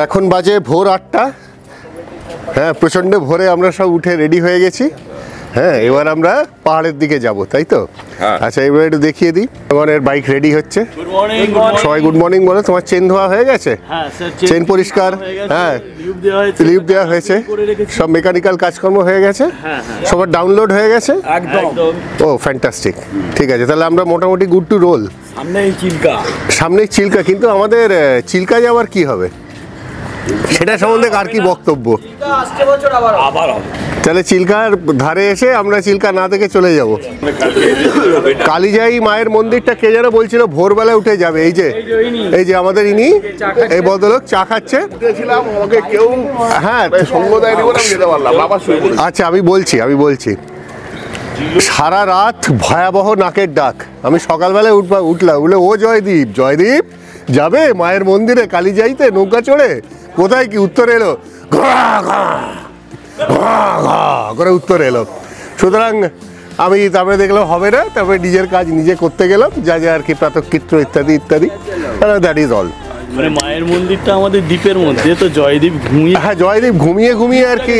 এখন বাজে ভোর 8টা। হ্যাঁ, প্রচণ্ড ভোরে আমরা সব উঠে রেডি হয়ে গেছি। হ্যাঁ, এবার আমরা পাহাড়ের দিকে যাব, তাই তো? আচ্ছা, এবার একটু দেখিয়ে দিই। আমাদের বাইক রেডি হচ্ছে। সবাই গুড মর্নিং বলো। তোমার চেন ধোয়া হয়ে গেছে? চেন পরিষ্কার, হ্যাঁ, লিভ দেওয়া হয়েছে, সব মেকানিক্যাল কাজকর্ম হয়ে গেছে, সবার ডাউনলোড হয়ে গেছে। ও ফ্যান্টাস্টিক, ঠিক আছে, তাহলে আমরা মোটামুটি গুড টু রোল। সামনেই চিল্কা, কিন্তু আমাদের চিল্কা যাওয়ার কি হবে সেটা সম্বন্ধে আর কি বক্তব্য? তাহলে চিল্কার ধারে এসে আমরা চিল্কা না দেখে চলে যাব। কালীজাই মায়ের মন্দিরটা কে যেন বলছিল ভোরবেলা উঠে যাবে। এই যে আমাদের ইনি, এই ভদ্রলোক চা খাচ্ছে। হ্যাঁ, আচ্ছা, আমি বলছি সারা রাত ভয়াবহ নাকের ডাক। আমি সকালবেলায় উঠলাম, বলে ও জয়দীপ যাবে মায়ের মন্দিরে কালীজাইতে নৌকা চড়ে? কোথায় কি উত্তর এলো, করে উত্তর এলো। সুতরাং আমি তারপরে দেখলাম হবে না, তারপরে নিজের কাজ নিজে করতে গেলাম, যা আর কি প্রাতঃকৃত্য ইত্যাদি, দ্যাট ইজ অল। মানে মায়ের মন্দিরটা আমাদের দ্বীপের মধ্যে, তো জয়দীপ ঘুমিয়ে আর কি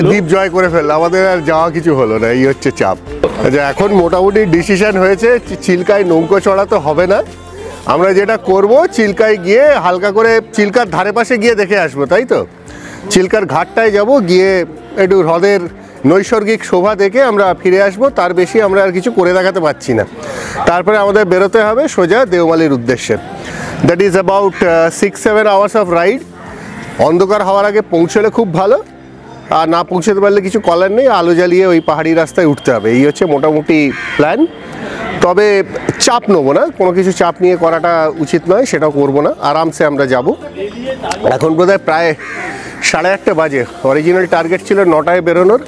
দ্বীপ জয় করে ফেললো। আমাদের আর যাওয়া কিছু হলো না, এই হচ্ছে চাপ। আচ্ছা, এখন মোটামুটি ডিসিশন হয়েছে, চিল্কায় নৌকো চড়া তো হবে না। আমরা যেটা করব, চিল্কায় গিয়ে হালকা করে চিল্কার ধারে পাশে গিয়ে দেখে আসবো, তাই তো? চিল্কার ঘাটটায় যাব, গিয়ে একটু হ্রদের নৈসর্গিক শোভা দেখে আমরা ফিরে আসবো। তার বেশি আমরা আর কিছু করে দেখাতে পারছি না। তারপরে আমাদের বেরোতে হবে সোজা দেওমালির উদ্দেশ্যে। That is about 6-7 hours of ride. অন্ধকার হওয়ার আগে পৌঁছলে খুব ভালো, আর না পৌঁছতে পারলে কিছু করার নেই, আলো জ্বালিয়ে ওই পাহাড়ি রাস্তায় উঠতে হবে। এই হচ্ছে মোটামুটি প্ল্যান। তবে চাপ নেবো না, কোনো কিছু চাপ নিয়ে করাটা উচিত নয়, সেটাও করবো না, আরামসে আমরা যাব। এখন বোধহয় প্রায় 8:30 বাজে। অরিজিনাল টার্গেট ছিল 9টায় বেরোনোর।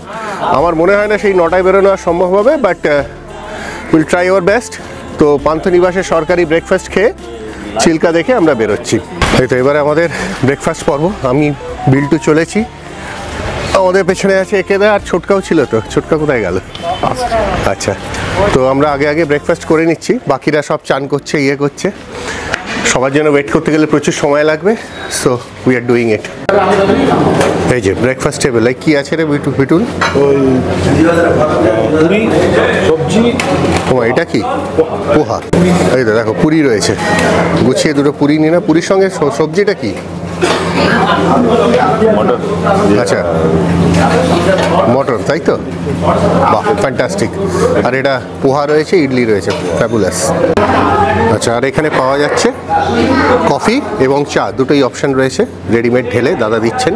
আমার মনে হয় না সেই 9টায় বেরোনো আর সম্ভব হবে, but will try our best. তো পান্থনিবাসের সরকারি ব্রেকফাস্ট খেয়ে চিল্কা দেখে আমরা বেরোচ্ছি। এই তো এবারে আমাদের ব্রেকফাস্ট পর্ব। আমি বিল্টু চলেছি, আমাদের পেছনে আছে একেদা, আর ছোটকাও ছিল। তো ছোটকা কোথায় গেল? আচ্ছা, তো আমরা আগে ব্রেকফাস্ট করে নিচ্ছি, বাকিরা সব চান করছে, করছে। সবার জন্য ওয়েট করতে গেলে প্রচুর সময় লাগবে, so we are doing it. এই যে ব্রেকফাস্ট টেবিল, কি আছে রে বিটুল? তোমার এটা কি? পোহা। এই তো দেখো, পুরি রয়েছে, গুছিয়ে দুটো পুরি নি না। পুরীর সঙ্গে সবজিটা কি? আচ্ছা, মটর, তাই তো? বাহ, ফ্যান্টাস্টিক। আর এটা পোহা রয়েছে, ইডলি রয়েছে, ফ্যাবুলাস। আচ্ছা, আর এখানে পাওয়া যাচ্ছে কফি এবং চা, দুটোই অপশান রয়েছে, রেডিমেড ঢেলে দাদা দিচ্ছেন।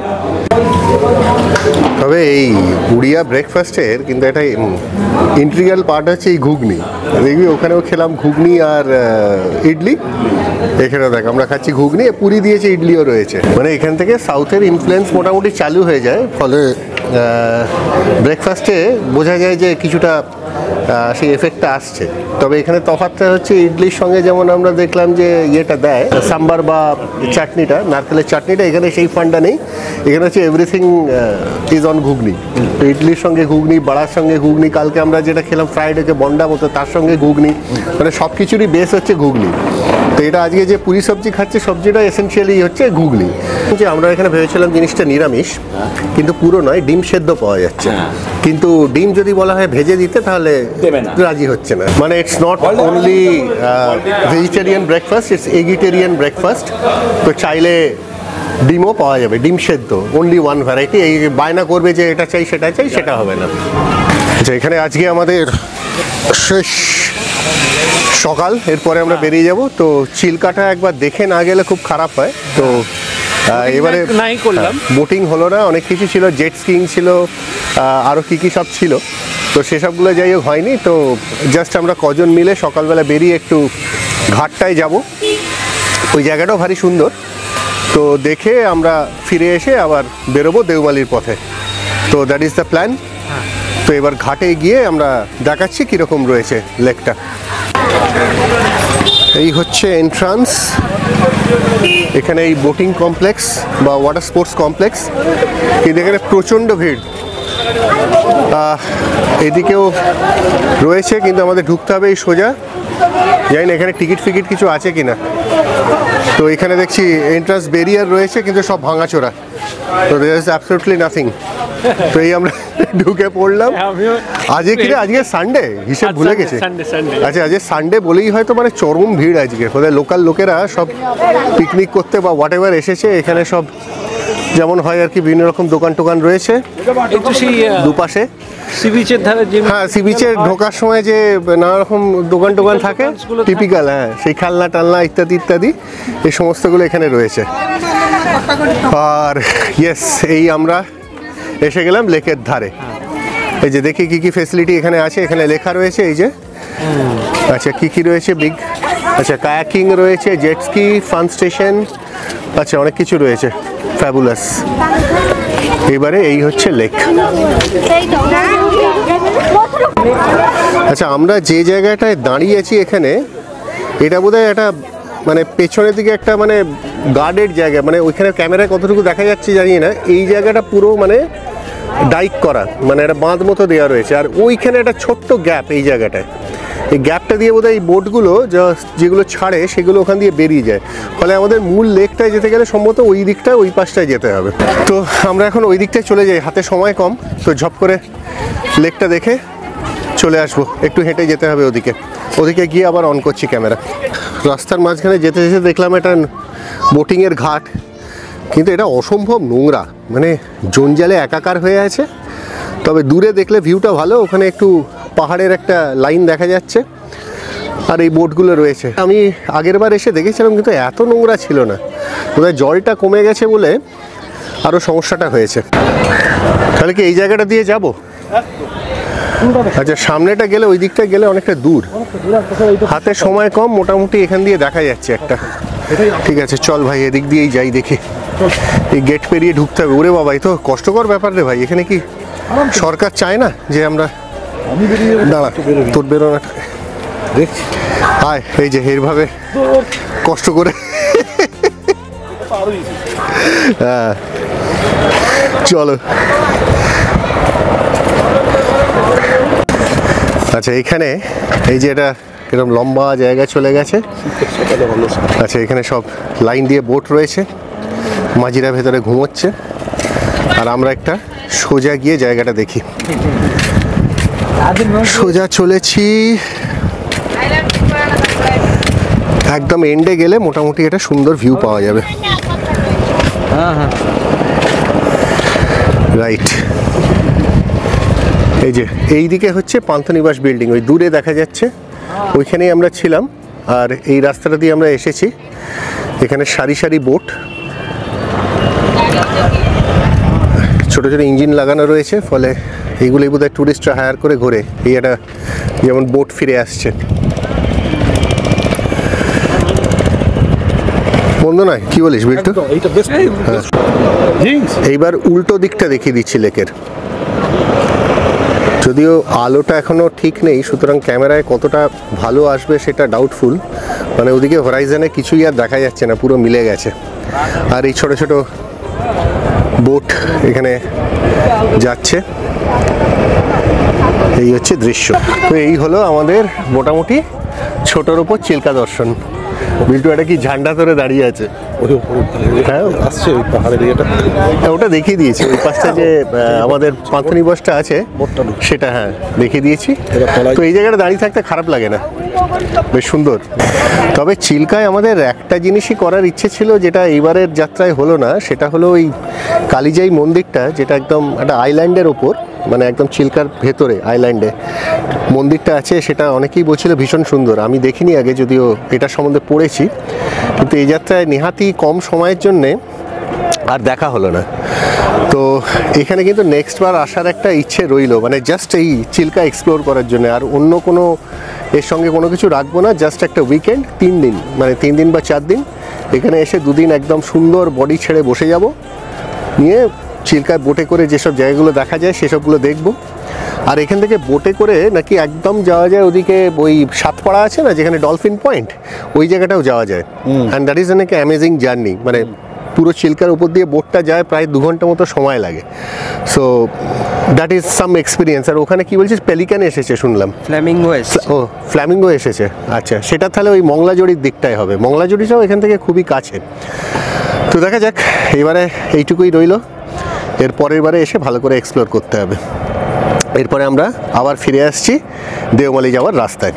তবে এই উড়িয়া ব্রেকফাস্টের কিন্তু একটা ইন্টিগ্রাল পার্ট হচ্ছে এই ঘুগনি। দেখবি ওখানেও খেলাম ঘুগনি আর ইডলি, এখানেও দেখ আমরা খাচ্ছি ঘুগনি, পুরি দিয়েছে, ইডলিও রয়েছে। মানে এখান থেকে সাউথের ইনফ্লুয়েন্স মোটামুটি চালু হয়ে যায়, ফলে ব্রেকফাস্টে বোঝা যায় যে কিছুটা সেই এফেক্টটা আসছে। তবে এখানে তফাৎটা হচ্ছে ইডলির সঙ্গে যেমন আমরা দেখলাম যে ইয়েটা দেয় সাম্বার বা চাটনিটা, নারকেলের চাটনিটা, এখানে সেই ফান্ডা নেই। এখানে হচ্ছে এভরিথিং ইজ অন ঘুগনি। তো ইডলির সঙ্গে ঘুগনি, বড়ার সঙ্গে ঘুগনি, কালকে আমরা যেটা খেলাম ফ্রাইড হচ্ছে বন্ডা মতো, তার সঙ্গে ঘুগনি, মানে সব কিছুরই বেস হচ্ছে ঘুগনি। তো এটা আজকে যে পুরি সবজি খাচ্ছে, সবজিটা এসেনশিয়ালি হচ্ছে ঘুগনি। যে আমরা এখানে ভেবেছিলাম জিনিসটা নিরামিষ, কিন্তু পুরো নয়, ডিম সেদ্ধ পাওয়া যাচ্ছে। কিন্তু ডিম যদি বলা হয় ভেজে দিতে, তাহলে রাজি হচ্ছে না। মানে it's not only vegetarian breakfast, it's eggetarian breakfast. তো চাইলে ডিমও পাওয়া যাবে, ডিম সেদ্ধ, অনলি ওয়ান ভ্যারাইটি। এই বায়না করবে যে এটা চাই সেটা চাই, সেটা হবে না। আচ্ছা, এখানে আজকে আমাদের শেষ সকাল, এরপরে আমরা বেরিয়ে যাব। তো চিল্কাটা একবার দেখে না গেলে খুব খারাপ হয়। তো এবারে বোটিং হলো না, অনেক কিছু ছিল, জেট স্কিং ছিল, আরও কী সব ছিল, তো সেসবগুলো যাই হোক হয়নি। তো জাস্ট আমরা কজন মিলে সকালবেলা বেরিয়ে একটু ঘাটটায় যাব, ওই জায়গাটাও ভারী সুন্দর। তো দেখে আমরা ফিরে এসে আবার বেরোবো দেওমালির পথে। তো দ্যাট ইজ দ্য প্ল্যান। তো এবার ঘাটে গিয়ে আমরা দেখাচ্ছি কীরকম রয়েছে লেকটা। এই হচ্ছে এন্ট্রান্স। এখানে এই বোটিং কমপ্লেক্স বা ওয়াটার স্পোর্টস কমপ্লেক্স, কিন্তু এখানে প্রচণ্ড ভিড়। এদিকেও রয়েছে, কিন্তু আমাদের ঢুকতে হবে এই সোজা। জানি না এখানে টিকিট ফিকিট কিছু আছে কিনা। তো এখানে দেখছি এন্ট্রান্স ব্যারিয়ার রয়েছে কিন্তু সব ভাঙাচোরা, তো দেয়ার ইজ অ্যাবসলিউটলি নাথিং। তো এই আমরা ঢুকে পড়লাম। আজকে সানডে হিসেব ভুলে গেছে। আচ্ছা আজকে সানডে বলেই হয়তো মানে চরম ভিড় আজকে, কোথায় লোকাল লোকেরা সব পিকনিক করতে বা হোয়াট এভার এসেছে। এখানে সব যেমন হয় আর কি বিভিন্ন রকম দোকান টোকান রয়েছে দুপাশে। সি বিচের ধারে, হ্যাঁ সি বিচে ঢোকার সময় যে নানা রকম দোকান টোকান থাকে টিপিক্যাল, হ্যাঁ সেই খেলনা টালনা ইত্যাদি ইত্যাদি এই সমস্তগুলো এখানে রয়েছে। আর ইয়েস, এই আমরা এসে গেলাম লেকের ধারে। এই যে দেখি কি কি ফেসিলিটি এখানে আছে, এখানে লেখা রয়েছে এই যে। আচ্ছা কি কি রয়েছে, বিগ আচ্ছা কায়াকিং রয়েছে, জেট স্কি, ফান স্টেশন, আচ্ছা অনেক কিছু রয়েছে, ফ্যাবুলাস। এবারে এই হচ্ছে লেক। আচ্ছা আমরা যে জায়গাটায় দাঁড়িয়ে আছি এখানে, এটা বোধহয় একটা মানে পেছনের দিকে একটা মানে গার্ডের জায়গা, মানে ওইখানে ক্যামেরায় কতটুকু দেখা যাচ্ছে জানি না। এই জায়গাটা পুরো মানে ডাইক করা, মানে একটা বাঁধ মতো দেওয়া রয়েছে, আর ওইখানে একটা ছোট্ট গ্যাপ এই জায়গাটায়। এই গ্যাপটা দিয়ে বোধহয় এই বোটগুলো যেগুলো ছাড়ে সেগুলো ওখান দিয়ে বেরিয়ে যায়, ফলে আমাদের মূল লেকটায় যেতে গেলে সম্ভবত ওই দিকটা ওই পাশটায় যেতে হবে। তো আমরা এখন ওই দিকটায় চলে যাই, হাতে সময় কম, তো ঝপ করে লেকটা দেখে চলে আসবো। একটু হেঁটে যেতে হবে ওদিকে, ওদিকে গিয়ে আবার অন করছি ক্যামেরা। রাস্তার মাঝখানে যেতে যেতে দেখলাম এটা বোটিংয়ের ঘাট, কিন্তু এটা অসম্ভব নোংরা, মানে জঞ্জালে একাকার হয়ে আছে। তবে দূরে দেখলে ভিউটা ভালো, ওখানে একটু পাহাড়ের একটা লাইন দেখা যাচ্ছে আর এই বোটগুলো রয়েছে। আমি আগের বার এসে দেখেছিলাম কিন্তু এত নোংরা ছিল না, বোধহয় জলটা কমে গেছে বলে আরও সমস্যাটা হয়েছে। তাহলে কি এই জায়গাটা দিয়ে যাব? আচ্ছা সামনেটা গেলে ওই দিকটা গেলে অনেকটা দূর, হাতে সময় কম, মোটামুটি এখান দিয়ে দেখা যাচ্ছে একটা। ঠিক আছে চল ভাই এদিক দিয়েই যাই, দেখি। এই গেট পেরিয়ে ঢুকতে হবে। ওরে বাবা, এই তো কষ্টকর ব্যাপার রে ভাই। এখানে কি সরকার চায় না যে আমরা দাঁড়া তোর বেরোনা আয়, এই যে এইভাবে কষ্ট করে হ্যাঁ চলো। আচ্ছা এখানে এই যে এটা এরকম লম্বা জায়গা চলে গেছে। আচ্ছা এখানে সব লাইন দিয়ে বোট রয়েছে, মাঝিরা ভেতরে ঘুমোচ্ছে, আর আমরা একটা সোজা গিয়ে জায়গাটা দেখি। সোজা চলেছি, একদম এন্ডে গেলে মোটামুটি একটা সুন্দর ভিউ পাওয়া যাবে। রাইট, এই যে এই দিকে হচ্ছে পান্থনিবাস বিল্ডিং, ওই দূরে দেখা যাচ্ছে, ওইখানেই আমরা ছিলাম। আর এই রাস্তাটা দিয়ে আমরা এসেছি, এখানে সারি সারি বোট, ছোট ছোট ইঞ্জিন লাগানো রয়েছে, ফলে এইগুলোই বোধহয় টুরিস্টরা হায়ার করে ঘোরে। এই একটা যেমন বোট ফিরে আসছে, বন্ধ নয়, কি বলিস বিল্টু? এইবার উল্টো দিকটা দেখিয়ে দিচ্ছি লেকের, যদিও আলোটা এখনও ঠিক নেই, সুতরাং ক্যামেরায় কতটা ভালো আসবে সেটা ডাউটফুল। মানে ওদিকে হরাইজনে কিছুই আর দেখা যাচ্ছে না, পুরো মিলে গেছে। আর এই ছোট ছোট বোট এখানে যাচ্ছে, এই হচ্ছে দৃশ্য। তো এই হলো আমাদের মোটামুটি ছোটোর ওপর চিল্কা দর্শন। বিল্টু একটা কি ঝান্ডা ধরে দাঁড়িয়ে আছে, হ্যাঁ আসছে ওই পাহাড়ের ইয়েটা, ওটা দেখিয়ে দিয়েছি। ওই পাশটা যে আমাদের পান্থনিবাসটা আছে সেটা হ্যাঁ দেখিয়ে দিয়েছি। তো এই জায়গাটা দাঁড়িয়ে থাকতে খারাপ লাগে না, বেশ সুন্দর। তবে চিল্কায় আমাদের একটা জিনিসই করার ইচ্ছে ছিল, যেটা এইবারের যাত্রায় হলো না, সেটা হলো ওই কালিজাই মন্দিরটা, যেটা একদম একটা আইল্যান্ডের ওপর, মানে একদম চিল্কার ভেতরে আইল্যান্ডে মন্দিরটা আছে। সেটা অনেকেই বলছিল ভীষণ সুন্দর, আমি দেখিনি আগে, যদিও এটা সম্বন্ধে পড়েছি, কিন্তু এই যাত্রায় নেহাতি কম সময়ের জন্যে আর দেখা হলো না। তো এখানে কিন্তু নেক্সট বার আসার একটা ইচ্ছে রইল, মানে জাস্ট এই চিল্কা এক্সপ্লোর করার জন্য। আর অন্য কোনো এর সঙ্গে কোনো কিছু রাখবো না, জাস্ট একটা উইকেন্ড 3 দিন, মানে 3 দিন বা 4 দিন এখানে এসে 2 দিন একদম সুন্দর বডি ছেড়ে বসে যাব, নিয়ে চিল্কায় বোটে করে যেসব জায়গাগুলো দেখা যায় সেসবগুলো দেখব। আর এখান থেকে বোটে করে নাকি একদম যাওয়া যায় ওদিকে, ওই সাতপাড়া আছে না যেখানে ডলফিন পয়েন্ট, ওই জায়গাটাও যাওয়া যায়। অ্যান্ড দ্যাট ইজ নাকি অ্যামেজিং জার্নি, মানে পুরো চিল্কার উপর দিয়ে বোটটা যায় প্রায় 2 ঘন্টা মতো সময় লাগে। So that is some experience. আর ওখানে কি বলছিস, পেলিকান এসেছে শুনলাম? ফ্ল্যামিঙ্গো এসছে। ও ফ্ল্যামিঙ্গো এসেছে, আচ্ছা সেটা তাহলে ওই মংলাজড়ির দিকটাই হবে। মংলাজড়িটাও এখান থেকে খুবই কাছে। তো দেখা যাক, এবারে এইটুকুই রইলো, এর পরের বারে এসে ভালো করে এক্সপ্লোর করতে হবে। এরপরে আমরা আবার ফিরে আসছি দেওমালি যাওয়ার রাস্তায়।